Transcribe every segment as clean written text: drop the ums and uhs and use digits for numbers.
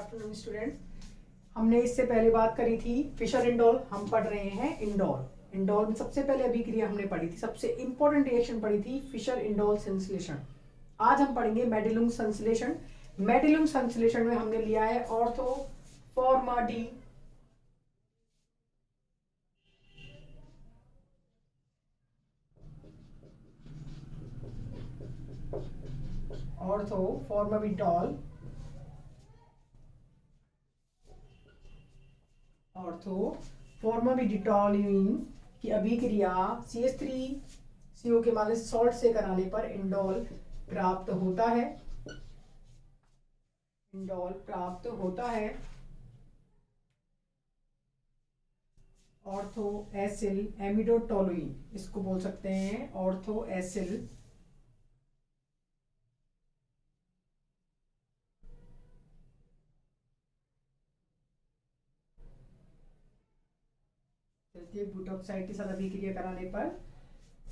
Afternoon students. हमने इससे पहले बात करी थी फिशर इंडोल। हम पढ़ रहे हैं इंडोल। इंडोल में सबसे पहले अभिक्रिया हमने पढ़ी थी, सबसे इंपॉर्टेंट रिएक्शन पढ़ी थी फिशर इंडोल संश्लेषण। आज हम पढ़ेंगे मेडिलुंग संश्लेषण। मेडिलुंग संश्लेषण में हमने लिया है ऑर्थो फॉर्माडी ऑर्थोफॉर्माबिटॉल ऑर्थोफॉर्माबिडिटॉलिन की अभिक्रिया CH3CO के माइनस सॉल्ट से कराने पर इंडोल प्राप्त होता है। इंडोल प्राप्त होता है। ऑर्थो एसिल एमिडोटोलुइन, इसको बोल सकते हैं ऑर्थो एसिल बुटॉक्साइड के साथ अभिक्रिया कराने पर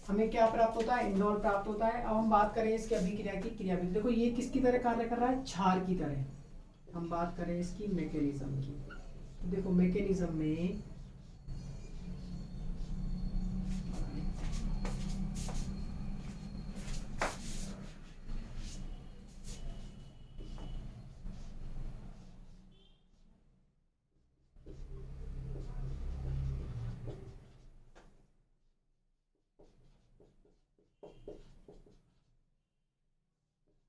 हमें क्या प्राप्त होता है? इंडोल प्राप्त होता है। अब हम बात करें इसकी अभिक्रिया की क्रियाविधि। देखो ये किसकी तरह कार्य कर रहा है? क्षार की तरह। हम बात करें इसकी मैकेनिज्म की, तो देखो मैकेनिज्म में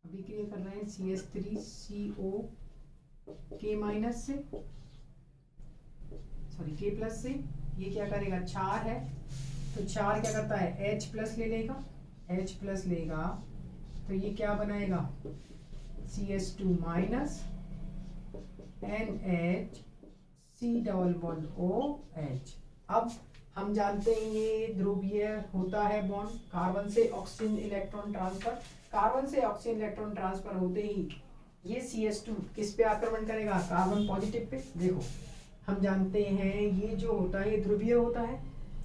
अभिक्रिया कर रहे हैं CH3CO के माइनस से, सॉरी के प्लस से। ये क्या करेगा? क्षार है, तो क्षार क्या करता है? H प्लस ले लेगा। H प्लस लेगा तो ये क्या बनाएगा? CH2 minus NH C++OH। अब हम जानते हैं ये ध्रुवीय होता है बॉन्ड। कार्बन से ऑक्सीजन इलेक्ट्रॉन ट्रांसफर, कार्बन से ऑक्सीजन इलेक्ट्रॉन ट्रांसफर होते ही ये CH2 किस पे आक्रमण करेगा? Carbon positive pay. देखो हम जानते हैं ये जो होता है ये ध्रुवीय होता है।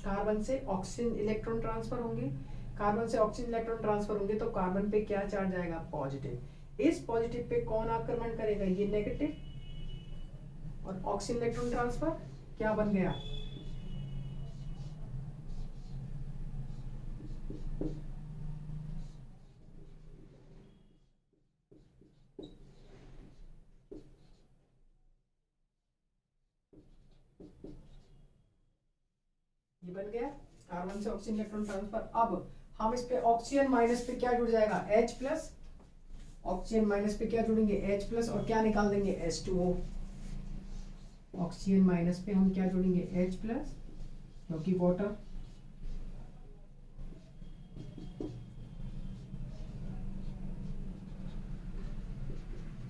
कार्बन से ऑक्सीजन इलेक्ट्रॉन ट्रांसफर होंगे, कार्बन से ऑक्सीजन इलेक्ट्रॉन ट्रांसफर होंगे तो कार्बन पे क्या चार्ज आएगा? पॉजिटिव। इस पॉजिटिव पे कौन आक्रमण करेगा? ये नेगेटिव। और ऑक्सीजन इलेक्ट्रॉन ट्रांसफर क्या बन गया? ये बन गया कार्बन से ऑक्सीजन इलेक्ट्रॉन ट्रांसफर। अब हम इस पे ऑक्सीजन माइनस पे क्या जुड़ जाएगा? H plus. ऑक्सीजन माइनस पे क्या जुड़ेंगे? H प्लस, और क्या निकाल देंगे? H2O। ऑक्सीजन माइनस पे हम क्या जोड़ेंगे? H प्लस, क्योंकि वाटर।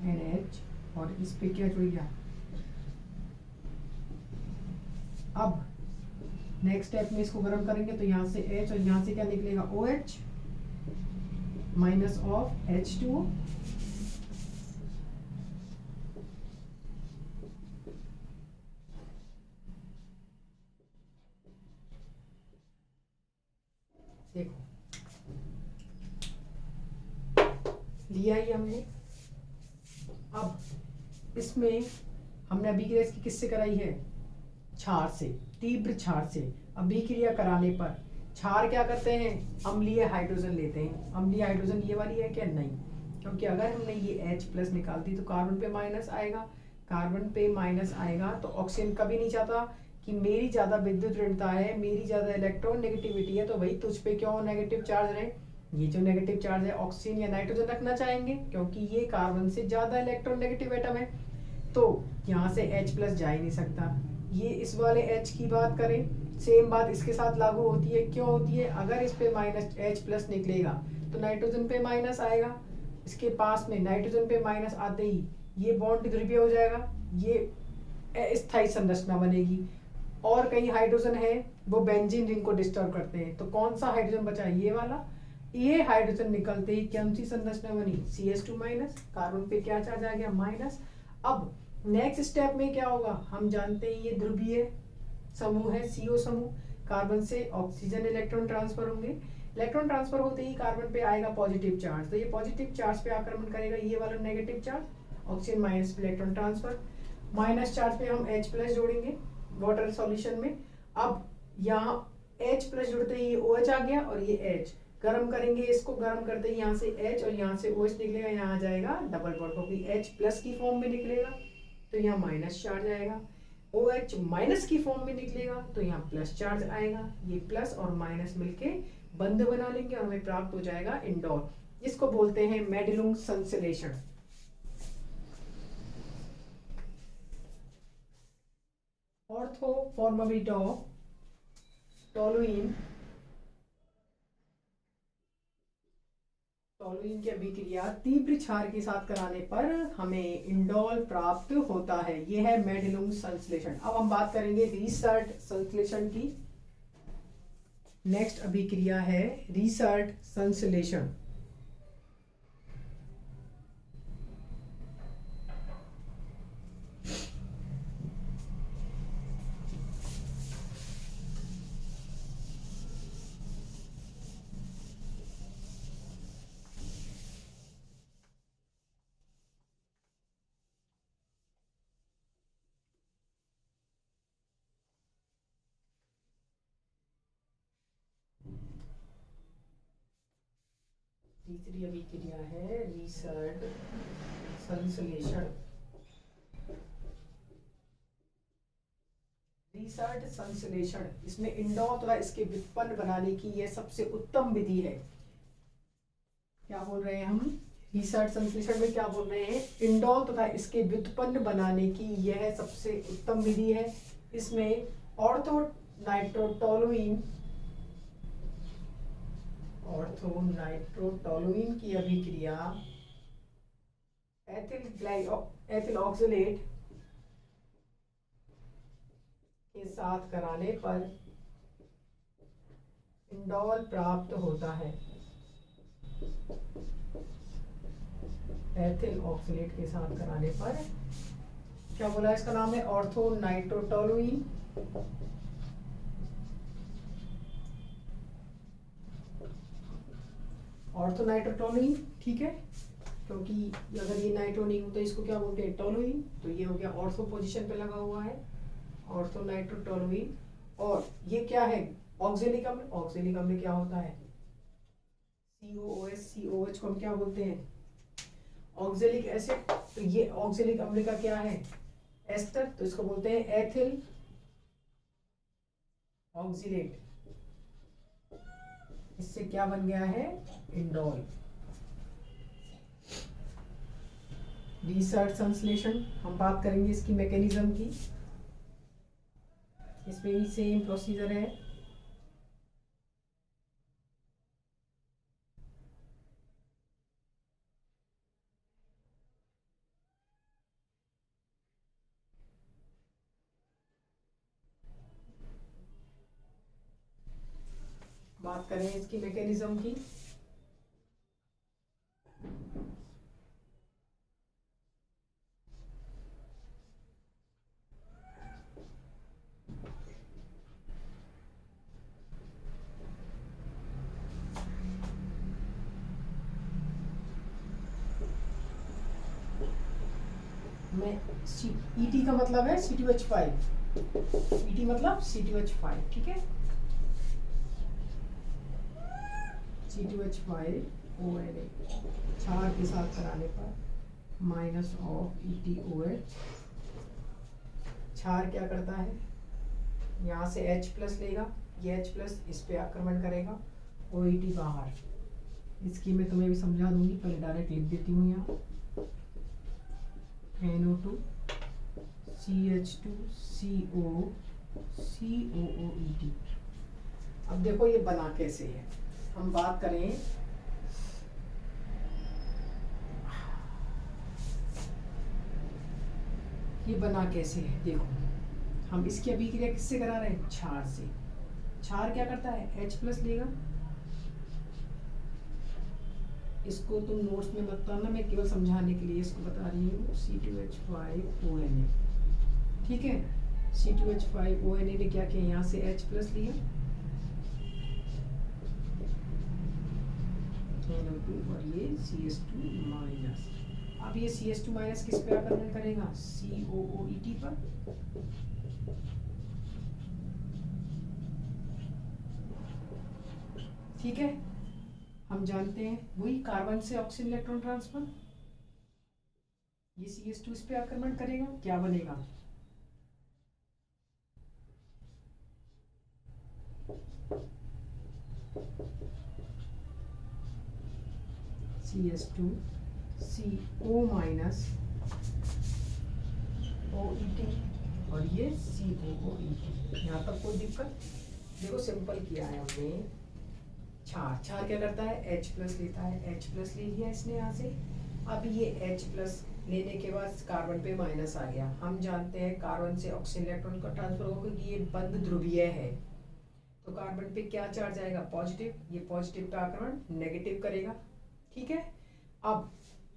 NH, और इस पे क्या जुड़ गया? अब नेक्स्ट स्टेप में इसको गर्म करेंगे तो यहाँ से H और यहाँ से क्या निकलेगा? OH minus of H2O। देखो लिया ही हमने। अब इसमें हमने अभिक्रिया इसकी किससे कराई है? क्षार से, तीव्र क्षार से। अभिक्रिया कराने पर क्षार क्या करते हैं? अम्लीय हाइड्रोजन लेते हैं। अम्लीय हाइड्रोजन ये वाली है क्या? नहीं, क्योंकि अगर हमने ये H प्लस निकाल दी तो कार्बन पे माइनस आएगा। कार्बन पे माइनस आएगा तो ऑक्सीजन कभी नहीं चाहता कि मेरी ज्यादा विद्युत ऋणता है, मेरी ज्यादा इलेक्ट्रॉन नेगेटिविटी है, तो भाई तुझ पे क्यों नेगेटिव चार्ज रहे। ये जो नेगेटिव चार्ज है ऑक्सीजन या नाइट्रोजन रखना चाहेंगे, क्योंकि ये कार्बन से ज्यादा इलेक्ट्रॉन नेगेटिव एटम है, तो यहाँ से H प्लस जा ही नहीं सकता। ये इस वाले H की बात करें, सेम बात इसके साथ लागू होती है। क्यों होती है? अगर इस पे माइनस H प्लस निकलेगा तो नाइट्रोजन पे माइनस आएगा। इसके पास में नाइट्रोजन पे माइनस आते ही ये बॉन्ड ध्रुवीय हो जाएगा, ये अस्थायी संरचना बनेगी। और कई हाइड्रोजन है वो बेंजीन रिंग को डिस्टर्ब करते हैं, तो कौन सा हाइड्रोजन बचा? ये वाला। ये हाइड्रोजन निकलते ही कौन सी संरचना बनी? CH2 minus. कार्बन पे क्या चार्ज आ गया? माइनस। अब नेक्स्ट स्टेप में क्या होगा? हम जानते हैं ये ध्रुवीय समूह है, CO समूह। कार्बन से ऑक्सीजन इलेक्ट्रॉन ट्रांसफर होंगे। इलेक्ट्रॉन ट्रांसफर होते ही कार्बन पे आएगा पॉजिटिव चार्ज, तो ये पॉजिटिव चार्ज पे आक्रमण करेगा ये वाला negative charge, oxygen minus electron transfer. Minus charge पे हम H प्लस जोड़ेंगे वाटर सॉल्यूशन में। अब यहाँ H प्लस जुड़ते ही ये OH आ गया और ये H गर्म करेंगे, इसको गर्म करते ही यहाँ से H और यहाँ से OH निकलेगा, यहाँ आ जाएगा डबल बॉन्ड, क्योंकि H प्लस की फॉर्म में निकलेगा तो यहाँ माइनस चार्ज आएगा। OH माइनस की फॉर्म में निकलेगा तो यहाँ प्लस चार्ज आएगा। ये प्लस और माइनस मिलके बंध बना लेंगे और हमें प्राप्त हो जाएगा इंडोर, जिसको बोलते हैं मेडलुंग संश्लेषण। ऑर्थो फॉर्मविडो टोलुइन की अभिक्रिया तीव्र क्षार के साथ कराने पर हमें इंडोल प्राप्त होता है। यह है मेडलुंग संश्लेषण। अब हम बात करेंगे रीसर्ट संश्लेषण की। नेक्स्ट अभिक्रिया है रीसर्ट संश्लेषण। तीसरी अभिक्रिया है रीसर्ट संश्लेषण। रीसर्ट संश्लेषण, इसमें इंडोल तथा इसके व्युत्पन्न बनाने की यह सबसे उत्तम विधि है। क्या बोल रहे हैं हम? रीसर्ट संश्लेषण में क्या बोल रहे हैं? इंडोल तथा इसके व्युत्पन्न बनाने की यह सबसे उत्तम विधि है। इसमें ऑर्थो नाइट्रोटोलुइन की अभिक्रिया एथिल ऑक्सलेट के साथ कराने पर इंडोल प्राप्त होता है। एथिल ऑक्सलेट के साथ कराने पर क्या बोला? इसका नाम है ऑर्थो नाइट्रोटोलुइन। ऑर्थोनाइट्रोटोलुइन, ठीक है, क्योंकि अगर ये नाइट्रो नहीं होता इसको क्या बोलते हैं? टोलुइन। तो ये हो गया ऑर्थो पोजीशन पे लगा हुआ है, ऑर्थोनाइट्रोटोलुइन। और ये क्या है? ऑक्जेलिक अम्ल। ऑक्जेलिक अम्ल क्या होता है? COOH, COH को हम क्या बोलते हैं? Oxalic acid. तो ये ऑक्जेलिक अम्ल का क्या है? एस्टर। तो इसको बोलते हैं एथिल ऑक्जिलेट। इससे क्या बन गया है? इंडोल। रीसर्ट संश्लेषण, हम बात करेंगे इसकी मैकेनिज्म की। इसमें भी सेम प्रोसीजर है। बात करें इसकी मैकेनिज्म की। ET का मतलब है C2H5। ET मतलब C2H5, ठीक है। C2H5ONA क्षार के साथ कराने पर माइनस ऑफ ETOH। क्षार क्या करता है? यहाँ से H प्लस लेगा, ये H प्लस इस पे आक्रमण करेगा, OET बाहर। इसकी मैं तुम्हें भी समझा दूंगी, पहले डायरेक्ट लिख देती हूँ यहाँ। NO2 CH2 CO COOET। अब देखो ये बना कैसे है। हम बात करें ये बना कैसे है, देखो हम इसकी अभिक्रिया किससे करा रहे हैं? क्षार से। क्षार क्या करता है? H प्लस लेगा। इसको तुम नोट्स में मत बताना, मैं केवल समझाने के लिए इसको बता रही हूँ। C2H5ONA, ठीक है। C2H5ONA ने क्या किया? यहाँ से H प्लस लिया, NO2 और ये CH2 माइनस। अब ये CH2 माइनस किस पे आक्रमण करेगा, COOET पर। ठीक है, हम जानते हैं वही कार्बन से ऑक्सीजन इलेक्ट्रॉन ट्रांसफर, ये CH2 इस पे आक्रमण करेगा, क्या बनेगा, CH2 CO माइनस OET और ये COOET। यहाँ तक कोई दिक्कत? देखो सिंपल किया है हमने। क्षार क्या करता है, H प्लस लेता है, H प्लस ले लिया इसने यहाँ से। अब ये H प्लस लेने के बाद कार्बन पे माइनस आ गया। हम जानते हैं कार्बन से ऑक्सीजन इलेक्ट्रॉन का ट्रांसफर होगा क्योंकि ये बंद ध्रुवीय है, तो कार्बन पे क्या चार्ज आएगा, पॉजिटिव। ये पॉजिटिव पे आक्रमण नेगेटिव करेगा। ठीक है, अब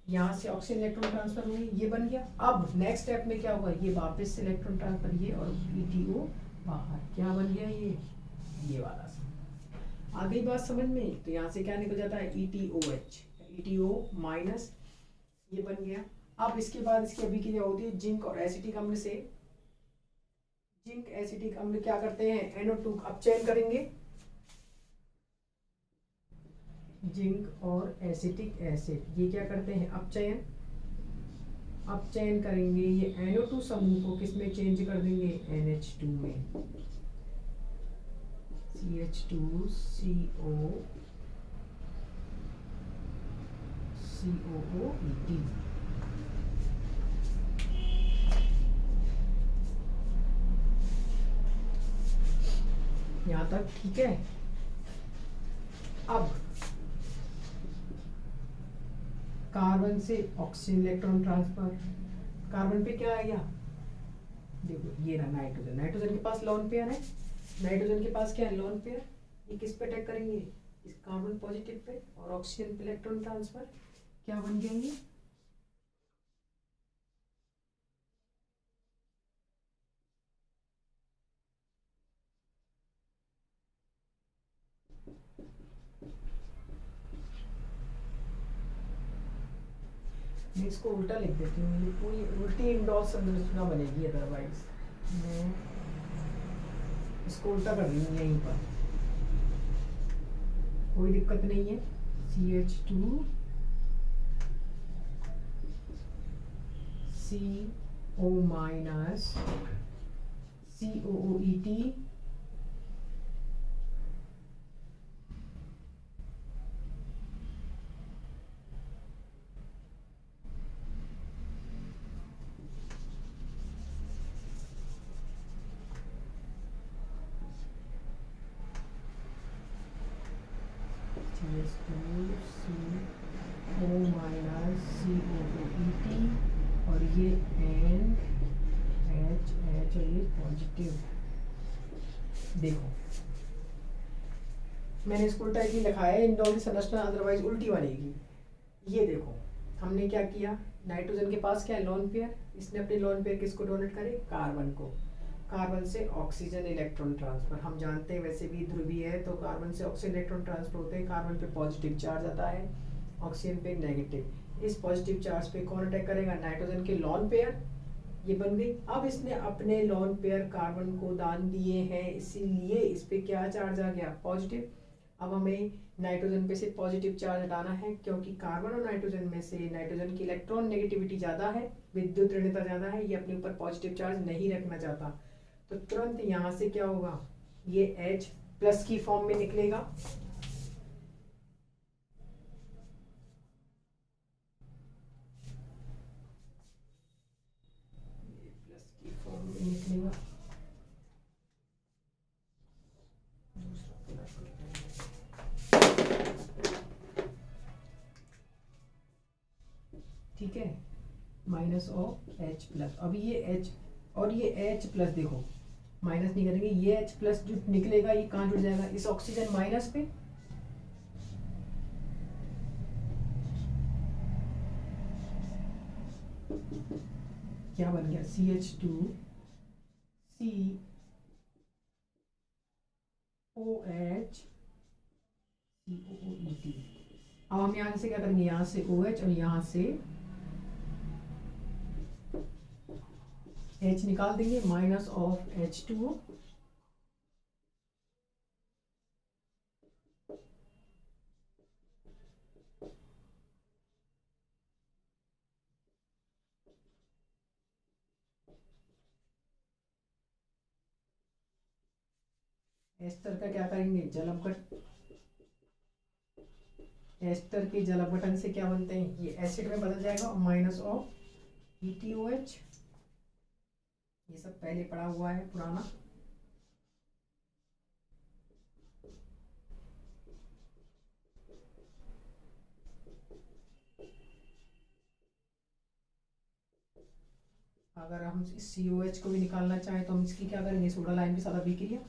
यहाँ से ऑक्सीजन इलेक्ट्रॉन ट्रांसफर हुई, ये बन गया। अब नेक्स्ट स्टेप में क्या होगा, ये वापस से इलेक्ट्रॉन ट्रांसफर, ये और ETO बाहर, क्या बन गया, ये वाला। आ गई बात समझ में? तो यहाँ से क्या निकल जाता है, ETOH, ETO माइनस, ये बन गया। अब इसके बाद इसकी अभिक्रिया होती है जिंक और एसिटिक अम्ल से। जिंक एसिटिक अम्ल क्या करते हैं, NO2 अपचयन करेंगे, जिंक और एसिटिक एसिड ये क्या करते हैं, अपचयन करेंगे। ये NO2 समूह को किस में चेंज कर देंगे, NH2 में, CH2CO COOET। यहाँ तक ठीक है। अब कार्बन से ऑक्सीजन इलेक्ट्रॉन ट्रांसफर, कार्बन पे क्या आएगा, देखो ये रहा नाइट्रोजन, नाइट्रोजन के पास लोन पेयर है, नाइट्रोजन के पास क्या है, लोन पेयर। ये किस पे अटैक करेंगे, इस कार्बन पॉजिटिव पे, और ऑक्सीजन पे इलेक्ट्रॉन ट्रांसफर, क्या बन जाएंगे, मैं इसको उल्टा लिख देती हूँ, ये पूरी उल्टी इंडोर संरचना बनेगी अदरवाइज। मैं इसको उल्टा कर दूँगी यहीं पर, कोई दिक्कत नहीं है। CH2 CO minus COOET CH2CO minus COOET और ये NH और ये पॉजिटिव। देखो मैंने इसको उल्टा ही लिखा है, इंडोर संरचना अदरवाइज उल्टी बनेगी। ये देखो हमने क्या किया, नाइट्रोजन के पास क्या है, लोन पेयर, इसने अपने लोन पेयर किसको डोनेट करे, कार्बन को। कार्बन से ऑक्सीजन इलेक्ट्रॉन ट्रांसफर, हम जानते हैं वैसे भी ध्रुवीय है, तो कार्बन से ऑक्सीजन इलेक्ट्रॉन ट्रांसफर होते हैं, कार्बन पे पॉजिटिव चार्ज आता है, ऑक्सीजन पे नेगेटिव। इस पॉजिटिव चार्ज पे कौन अटैक करेगा, नाइट्रोजन के लोन पेयर, ये बन गई। अब इसने अपने लोन पेयर कार्बन को दान दिए हैं, इसीलिए इस पे क्या चार्ज आ गया, पॉजिटिव। अब हमें नाइट्रोजन पे से पॉजिटिव चार्ज हटाना है, क्योंकि कार्बन और नाइट्रोजन में से नाइट्रोजन की इलेक्ट्रॉन नेगेटिविटी ज़्यादा है, विद्युत ऋणता ज़्यादा है, ये अपने ऊपर पॉजिटिव चार्ज नहीं रखना चाहता, तो तुरंत यहाँ से क्या होगा, ये H प्लस की फॉर्म में निकलेगा, प्लस की फॉर्म में निकलेगा। ठीक है, माइनस ऑफ H प्लस। अभी ये H और ये H प्लस देखो माइनस नहीं करेंगे, ये H प्लस जो निकलेगा ये कहाँ जुड़ जाएगा, इस ऑक्सीजन माइनस पे, क्या बन गया, CH2 COH COOET। अब हम यहाँ से क्या करेंगे, यहाँ से OH और यहाँ से H निकाल देंगे, माइनस ऑफ H2O, एस्टर का क्या करेंगे, जल अपघटन, एस्टर के जल अपघटन से क्या बनते हैं, ये एसिड में बदल जाएगा, और माइनस ऑफ ETOH, ये सब पहले पढ़ा हुआ है पुराना। अगर हम इस COH को भी निकालना चाहें तो हम इसकी क्या करेंगे, सोडा लाइम के साथ अभिक्रिया,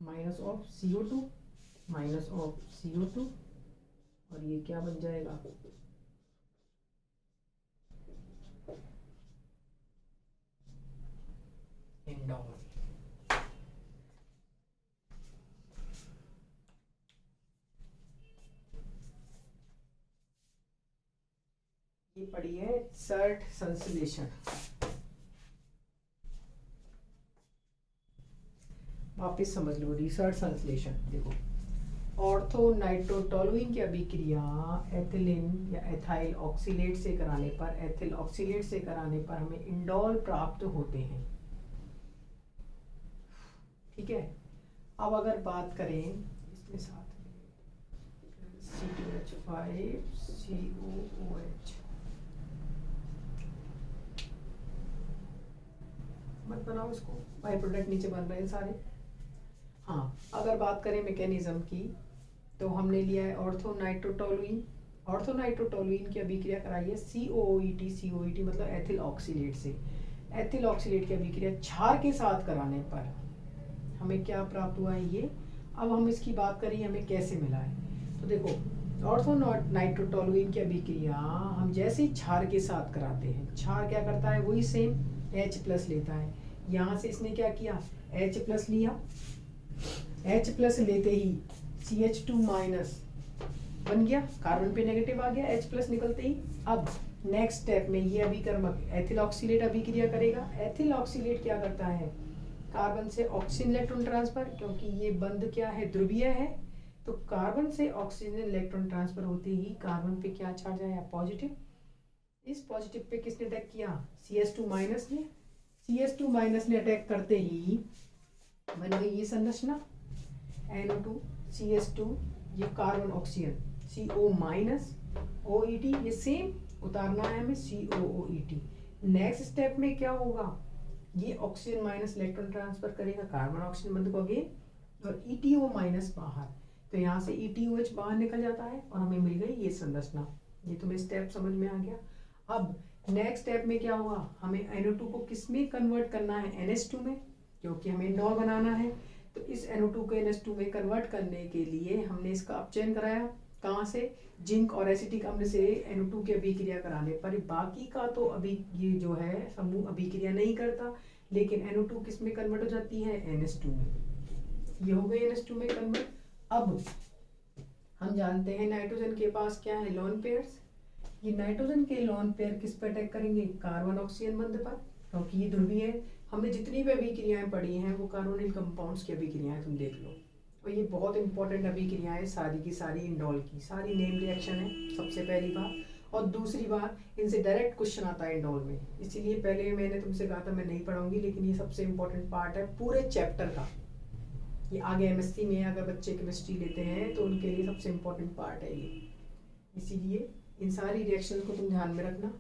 minus of CO2, minus of CO2, और ये क्या बन जाएगा, इंडोल। ये पढ़ी है सर्ट संश्लेषण। वापिस समझ लो, रिसर्ट संश्लेषण देखो, ऑर्थो नाइट्रोटोलुइन की अभिक्रिया एथिलीन या एथाइल ऑक्सीलेट से कराने पर, एथिल ऑक्सीलेट से कराने पर हमें इंडोल प्राप्त होते हैं। ठीक है, अब अगर बात करें इसमें साथ में C2H5COOH, मत बनाओ इसको, बाई प्रोडक्ट नीचे बन रहे हैं सारे। हाँ, अगर बात करें मैकेनिज्म की तो हमने लिया है ऑर्थोनाइट्रोटोलुइन, ऑर्थोनाइट्रोटोलुइन की अभिक्रिया कराई है COOET, COET मतलब एथिल ऑक्सीलेट से, एथिल ऑक्सीलेट की अभिक्रिया क्षार के साथ कराने पर हमें क्या प्राप्त हुआ है ये। अब हम इसकी बात करें हमें कैसे मिला है, तो देखो ऑर्थोनाइट्रोटोलुइन की अभिक्रिया हम जैसे ही क्षार के साथ कराते हैं, क्षार क्या करता है, वही सेम H प्लस लेता है, यहाँ से इसने क्या किया, H प्लस लिया, H प्लस लेते ही CH2 माइनस बन गया, कार्बन पे नेगेटिव आ गया H प्लस निकलते ही। अब नेक्स्ट स्टेप में ये अभिकर्मक एथिल ऑक्सीलेट अभिक्रिया करेगा, एथिल ऑक्सीलेट क्या करता है, कार्बन से ऑक्सीजन इलेक्ट्रॉन ट्रांसफर, क्योंकि ये बंध क्या है, ध्रुवीय है, तो कार्बन से ऑक्सीजन इलेक्ट्रॉन ट्रांसफर होते ही कार्बन पे क्या चार्ज आया, पॉजिटिव। इस पॉजिटिव पे किसने अटैक किया, CH2 माइनस ने, CH2 माइनस ने अटैक करते ही बन गई ये संरचना NO2 CH2, ये carbon oxygen CO minus OET, ये सेम उतारना है हमें COOET। नेक्स्ट स्टेप में क्या होगा, ये ऑक्सीजन माइनस इलेक्ट्रॉन ट्रांसफर करेगा कार्बन ऑक्सीजन बंध को अगेन, और ETO माइनस बाहर, तो यहाँ से ETOH बाहर निकल जाता है और हमें मिल गई ये संरचना। ये तुम्हें स्टेप समझ में आ गया। अब नेक्स्ट स्टेप में क्या हुआ, हमें NO2 को किस में कन्वर्ट करना है, NH2 में, क्योंकि हमें नॉर बनाना है, तो इस NO2 को NH2 में कन्वर्ट करने के लिए हमने इसका अपचयन कराया, कहाँ से, जिंक और एसिटिक अम्ल से NO2 की अभिक्रिया कराने पर। बाकी का तो अभी ये जो है समूह अभिक्रिया नहीं करता, लेकिन NO2 किस में कन्वर्ट हो जाती है, NH2 में, ये हो गई NH2 में कन्वर्ट। अब हम जानते हैं नाइट्रोजन के पास क्या है, लोन पेयर्स, ये नाइट्रोजन के लोन पेयर किस पर अटैक करेंगे, कार्बन ऑक्सीजन बंध पर, क्योंकि ये ध्रुवीय है। हमने जितनी भी अभिक्रियाएं पढ़ी हैं वो कार्बोनिल कंपाउंड्स की अभिक्रियाएं, तुम देख लो, और ये बहुत इंपॉर्टेंट अभिक्रियाएं सारी की सारी इंडोल की, सारी नेम रिएक्शन है, सबसे पहली बात। और दूसरी बात, इनसे डायरेक्ट क्वेश्चन आता है इंडोल में, इसीलिए पहले मैंने तुमसे कहा था मैं नहीं पढ़ाऊंगी, लेकिन ये सबसे इंपॉर्टेंट पार्ट है पूरे चैप्टर का। ये आगे MSc में अगर बच्चे केमिस्ट्री लेते हैं तो उनके लिए सबसे इंपॉर्टेंट पार्ट है ये, इसीलिए इन सारी रिएक्शन को तुम ध्यान में रखना।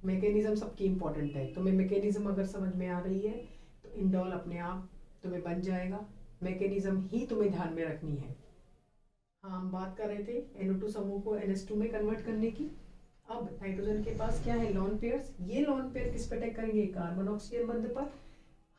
मैकेनिज्म सबकी इंपॉर्टेंट है, तुम्हें मैकेनिज्म अगर समझ में आ रही है तो इंडोल अपने आप तुम्हें बन जाएगा, मैकेनिज्म ही तुम्हें ध्यान में रखनी है। हाँ, हम बात कर रहे थे NO2 समूह को NH2 में कन्वर्ट करने की। अब नाइट्रोजन के पास क्या है, लोन पेयर्स, ये लोन पेयर किस पर अटैक करेंगे, कार्बन ऑक्सीजन बंध पर।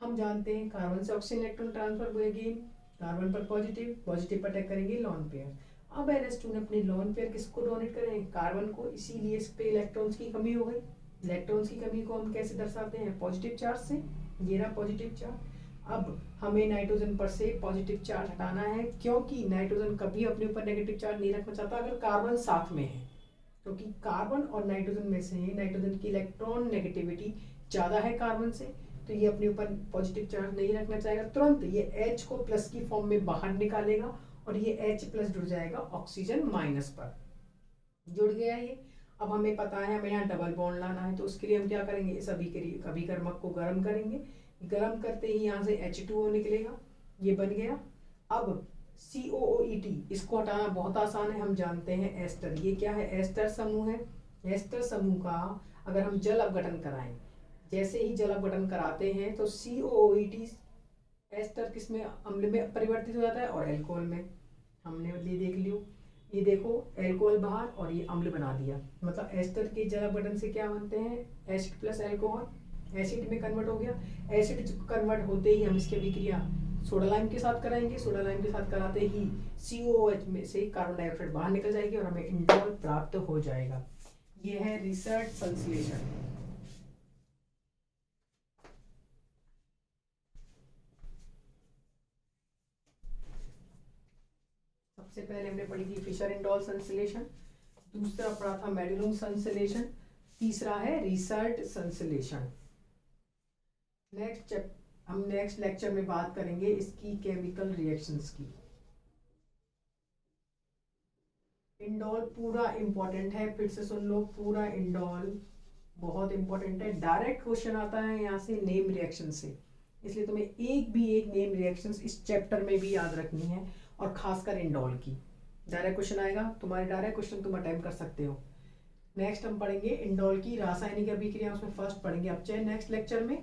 हम जानते हैं कार्बन से ऑक्सीजन इलेक्ट्रॉन ट्रांसफर हुए, अगेन कार्बन पर पॉजिटिव, पॉजिटिव पर अटैक करेंगे लोन पेयर। अब NH2 ने अपने लोन पेयर किसको डोनेट करें, कार्बन को, इसीलिए इस पे इलेक्ट्रॉन्स की कमी हो गई। इलेक्ट्रॉन्स की कमी को हम कैसे दर्शाते हैं, पॉजिटिव चार्ज से, ये रहा पॉजिटिव चार्ज। अब हमें नाइट्रोजन पर से पॉजिटिव चार्ज हटाना है, क्योंकि नाइट्रोजन कभी अपने ऊपर नेगेटिव चार्ज नहीं रखना चाहता अगर कार्बन साथ में है। क्योंकि कार्बन और नाइट्रोजन में से नाइट्रोजन की इलेक्ट्रॉन नेगेटिविटी ज़्यादा है कार्बन से, तो ये अपने ऊपर पॉजिटिव चार्ज नहीं रखना चाहेगा, तुरंत ये H को प्लस की फॉर्म में बाहर निकालेगा और ये H प्लस जुड़ जाएगा ऑक्सीजन माइनस पर, जुड़ गया ये। अब हमें पता है हमें यहाँ डबल बॉन्ड लाना है, तो उसके लिए हम क्या करेंगे, इस अभिकर्मक को गर्म करेंगे, गर्म करते ही यहाँ से H2O निकलेगा, ये बन गया। अब COOET इसको हटाना बहुत आसान है, हम जानते हैं एस्टर, ये क्या है, एस्टर समूह है। एस्टर समूह का अगर हम जल अपघटन कराएं, जैसे ही जल अपघटन कराते हैं तो COOET एस्टर किसमें, अम्ल में परिवर्तित हो जाता है और एल्कोहल में। हमने ये देख लियो, ये देखो एल्कोहल बाहर और ये अम्ल बना दिया, मतलब एस्टर के जल अपघटन से क्या बनते हैं, एसिड प्लस एल्कोहल एसिड में कन्वर्ट हो गया। एसिड कन्वर्ट होते ही हम इसकी अभिक्रिया सोडा लाइम के साथ कराएंगे, सोडा लाइम के साथ कराते ही COOH में से कार्बन डाइऑक्साइड बाहर निकल जाएगी और हमें इंडोल प्राप्त हो जाएगा। ये है रिसर्च संश्लेषण। सबसे पहले हमने पढ़ी थी फिशर इंडोल संश्लेषण, दूसरा पढ़ा था मेडलुंग संश्लेषण, तीसरा है रिसर्च संश्लेषण। हम नेक्स्ट लेक्चर में बात करेंगे इसकी केमिकल रिएक्शंस की। इंडोल पूरा इंपॉर्टेंट है, फिर से सुन लो, पूरा इंडोल बहुत इंपॉर्टेंट है। डायरेक्ट क्वेश्चन आता है यहाँ से नेम रिएक्शन से, इसलिए तुम्हें एक नेम रिएक्शंस इस चैप्टर में भी याद रखनी है, और खासकर इंडोल की डायरेक्ट क्वेश्चन आएगा, तुम्हारे डायरेक्ट क्वेश्चन तुम अटेम्प्ट कर सकते हो। नेक्स्ट हम पढ़ेंगे इंडोल की रासायनिक अभिक्रिया, उसमें फर्स्ट पढ़ेंगे अपचय नेक्स्ट लेक्चर में।